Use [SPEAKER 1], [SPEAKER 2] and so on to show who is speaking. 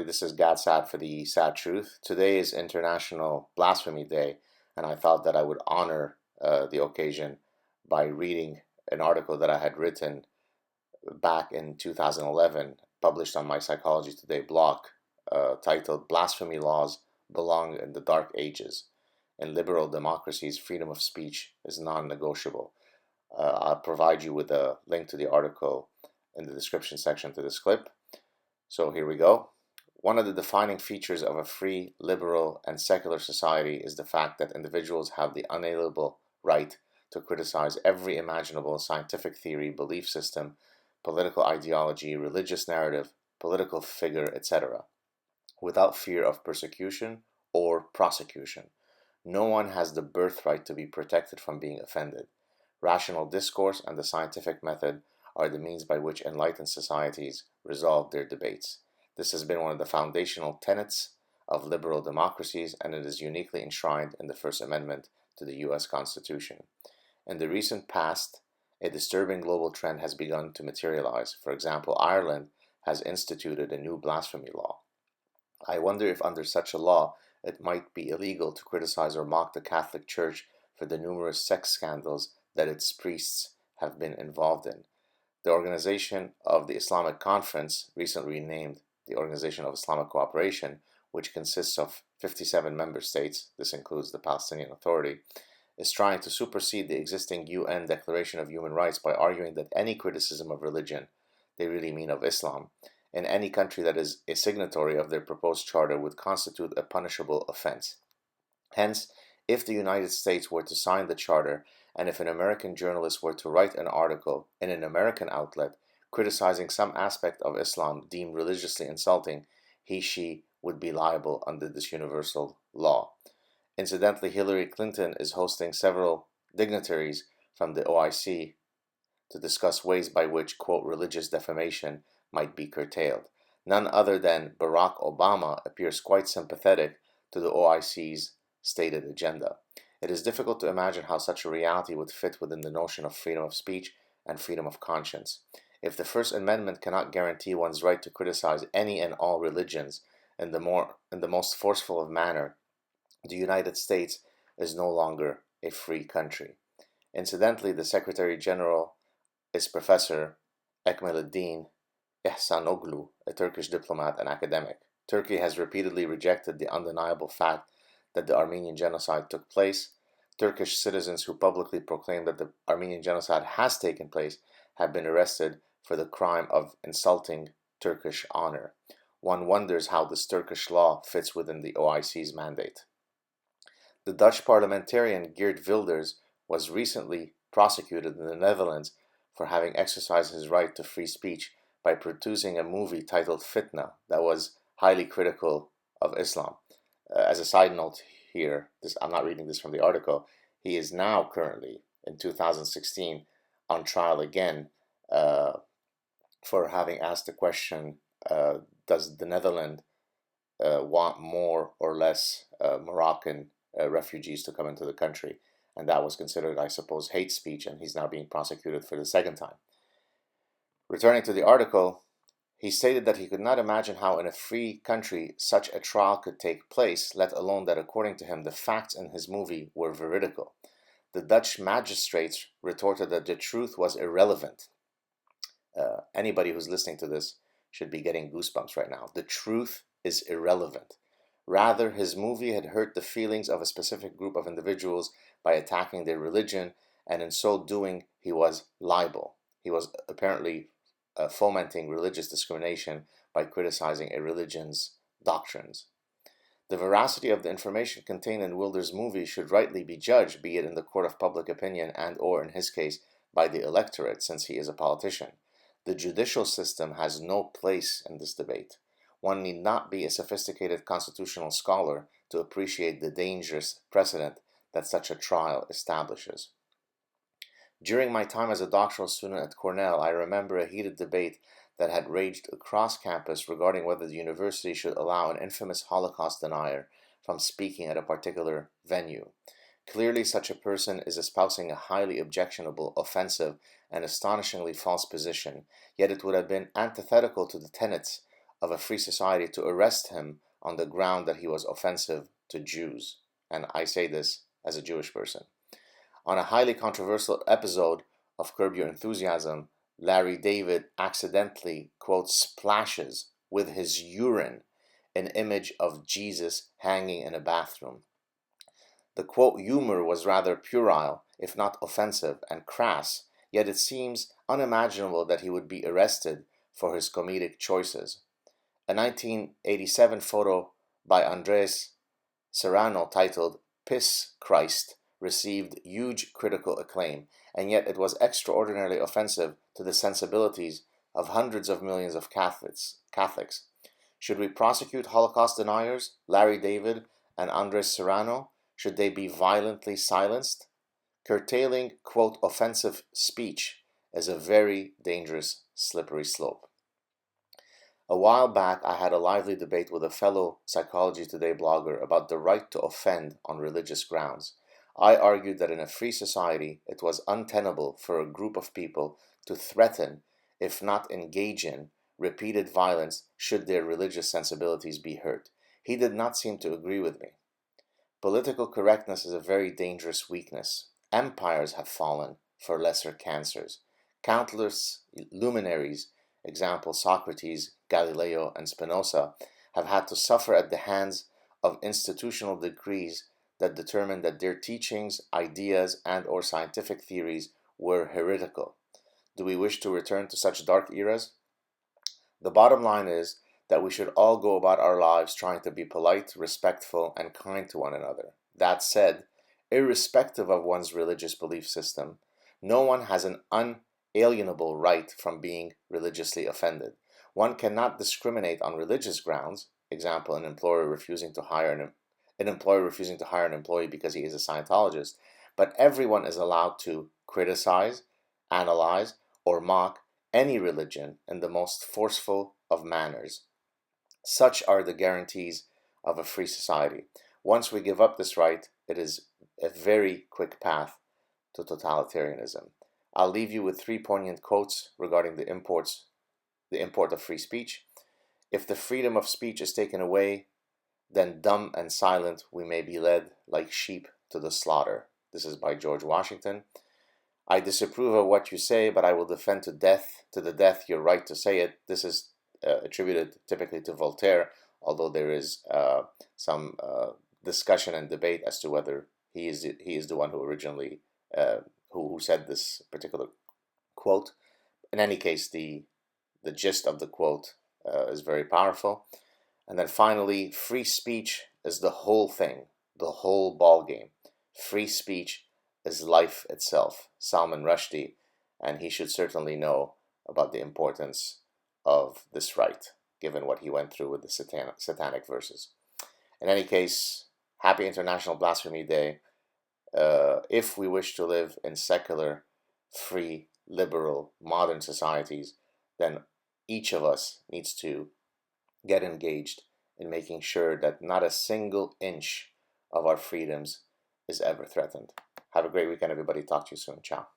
[SPEAKER 1] everybody. This is Saad for the Sad Truth. Today is International Blasphemy Day, and I thought that I would honor the occasion by reading an article that I had written back in 2011, published on my Psychology Today blog, titled Blasphemy Laws Belong in the Dark Ages. In liberal democracies, freedom of speech is non-negotiable. I'll provide you with a link to the article in the description section to this clip. So here we go. One of the defining features of a free, liberal, and secular society is the fact that individuals have the unalienable right to criticize every imaginable scientific theory, belief system, political ideology, religious narrative, political figure, etc., without fear of persecution or prosecution. No one has the birthright to be protected from being offended. Rational discourse and the scientific method are the means by which enlightened societies resolve their debates. This has been one of the foundational tenets of liberal democracies, and it is uniquely enshrined in the First Amendment to the U.S. Constitution. In the recent past, a disturbing global trend has begun to materialize. For example, Ireland has instituted a new blasphemy law. I wonder if under such a law, it might be illegal to criticize or mock the Catholic Church for the numerous sex scandals that its priests have been involved in. The Organization of the Islamic Conference, recently renamed the Organization of Islamic Cooperation, which consists of 57 member states, this includes the Palestinian Authority, is trying to supersede the existing UN Declaration of Human Rights by arguing that any criticism of religion, they really mean of Islam, in any country that is a signatory of their proposed charter would constitute a punishable offense. Hence, if the United States were to sign the charter, and if an American journalist were to write an article in an American outlet criticizing some aspect of Islam deemed religiously insulting, she would be liable under this universal law. Incidentally, Hillary Clinton is hosting several dignitaries from the OIC to discuss ways by which, quote, religious defamation might be curtailed. None other than Barack Obama appears quite sympathetic to the OIC's stated agenda. It is difficult to imagine how such a reality would fit within the notion of freedom of speech and freedom of conscience. If the First Amendment cannot guarantee one's right to criticize any and all religions in the most forceful of manner, the United States is no longer a free country. Incidentally, the Secretary General is Professor Ekmeleddin Ihsanoglu, a Turkish diplomat and academic. Turkey has repeatedly rejected the undeniable fact that the Armenian genocide took place. Turkish citizens who publicly proclaim that the Armenian genocide has taken place have been arrested for the crime of insulting Turkish honor. One wonders how this Turkish law fits within the OIC's mandate. The Dutch parliamentarian Geert Wilders was recently prosecuted in the Netherlands for having exercised his right to free speech by producing a movie titled Fitna that was highly critical of Islam. As a side note here, I'm not reading this from the article, he is now currently, in 2016, on trial again for having asked the question, does the Netherlands want more or less Moroccan refugees to come into the country? And that was considered, I suppose, hate speech, and he's now being prosecuted for the second time. Returning to the article, he stated that he could not imagine how in a free country such a trial could take place, let alone that according to him the facts in his movie were veridical. The Dutch magistrates retorted that the truth was irrelevant. Anybody who's listening to this should be getting goosebumps right now. The truth is irrelevant. Rather, his movie had hurt the feelings of a specific group of individuals by attacking their religion, and in so doing, he was liable. He was apparently fomenting religious discrimination by criticizing a religion's doctrines. The veracity of the information contained in Wilders' movie should rightly be judged, be it in the court of public opinion and or, in his case, by the electorate, since he is a politician. The judicial system has no place in this debate. One need not be a sophisticated constitutional scholar to appreciate the dangerous precedent that such a trial establishes. During my time as a doctoral student at Cornell, I remember a heated debate that had raged across campus regarding whether the university should allow an infamous Holocaust denier from speaking at a particular venue. Clearly, such a person is espousing a highly objectionable, offensive, and astonishingly false position, yet it would have been antithetical to the tenets of a free society to arrest him on the ground that he was offensive to Jews. And I say this as a Jewish person. On a highly controversial episode of Curb Your Enthusiasm, Larry David accidentally, quote, splashes with his urine an image of Jesus hanging in a bathroom. The quote humor was rather puerile, if not offensive and crass, yet it seems unimaginable that he would be arrested for his comedic choices. A 1987 photo by Andres Serrano titled Piss Christ received huge critical acclaim, and yet it was extraordinarily offensive to the sensibilities of hundreds of millions of Catholics. Should we prosecute Holocaust deniers, Larry David and Andres Serrano? Should they be violently silenced? Curtailing, quote, offensive speech is a very dangerous, slippery slope. A while back, I had a lively debate with a fellow Psychology Today blogger about the right to offend on religious grounds. I argued that in a free society, it was untenable for a group of people to threaten, if not engage in, repeated violence should their religious sensibilities be hurt. He did not seem to agree with me. Political correctness is a very dangerous weakness. Empires have fallen for lesser cancers. Countless luminaries, example Socrates, Galileo, and Spinoza, have had to suffer at the hands of institutional decrees that determined that their teachings, ideas, and or scientific theories were heretical. Do we wish to return to such dark eras? The bottom line is that we should all go about our lives trying to be polite, respectful, and kind to one another. That said, irrespective of one's religious belief system, no one has an unalienable right from being religiously offended. One cannot discriminate on religious grounds, example, an employer refusing to hire an employee because he is a Scientologist, but everyone is allowed to criticize, analyze, or mock any religion in the most forceful of manners. Such are the guarantees of a free society. Once we give up this right, it is a very quick path to totalitarianism. I'll leave you with 3 poignant quotes regarding the import of free speech. If the freedom of speech is taken away, then dumb and silent we may be led like sheep to the slaughter. This is by George Washington. I disapprove of what you say, but I will defend to the death your right to say it. This is attributed typically to Voltaire, although there is some discussion and debate as to whether he is the one who originally who said this particular quote. In any case, the gist of the quote is very powerful. And then finally, free speech is the whole thing, the whole ball game. Free speech is life itself. Salman Rushdie, and he should certainly know about the importance of this right, given what he went through with the satanic verses. In any case, happy International Blasphemy Day. If we wish to live in secular, free, liberal, modern societies, then each of us needs to get engaged in making sure that not a single inch of our freedoms is ever threatened. Have a great weekend, everybody. Talk to you soon. Ciao.